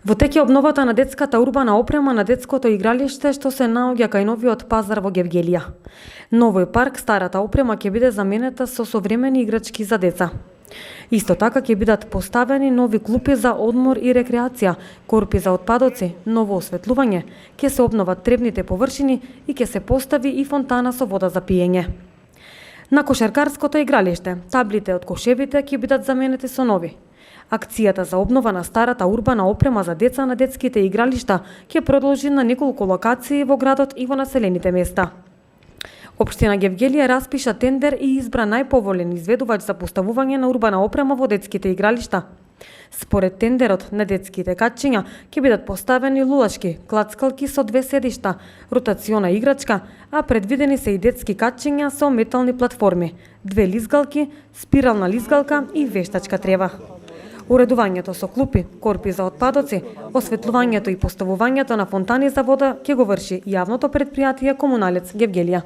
Во тек е обновата на детската урбана опрема на детското игралиште што се наоѓа кај новиот пазар во Гевгелија. Новој парк, старата опрема ќе биде заменета со современи играчки за деца. Исто така ќе бидат поставени нови клупи за одмор и рекреација, корпи за отпадоци, ново осветлување, ќе се обноват тревните површини и ќе се постави и фонтана со вода за пиење. На кошаркарското игралиште, таблите од кошевите ќе бидат заменети со нови. Акцијата за обнова на старата урбана опрема за деца на детските игралишта ќе продолжи на неколку локации во градот и во населените места. Општина Гевгелија распиша тендер и избра најповолен изведувач за поставување на урбана опрема во детските игралишта. Според тендерот на детските катчиња ќе бидат поставени лулачки, клацкалки со 2 седишта, ротациона играчка, а предвидени се и детски катчиња со метални платформи, 2 лизгалки, спирална лизгалка и вештачка трева. Уредувањето со клупи, корпи за отпадоци, осветлувањето и поставувањето на фонтани за вода ќе го врши јавното претпријатие Комуналец Гевгелија.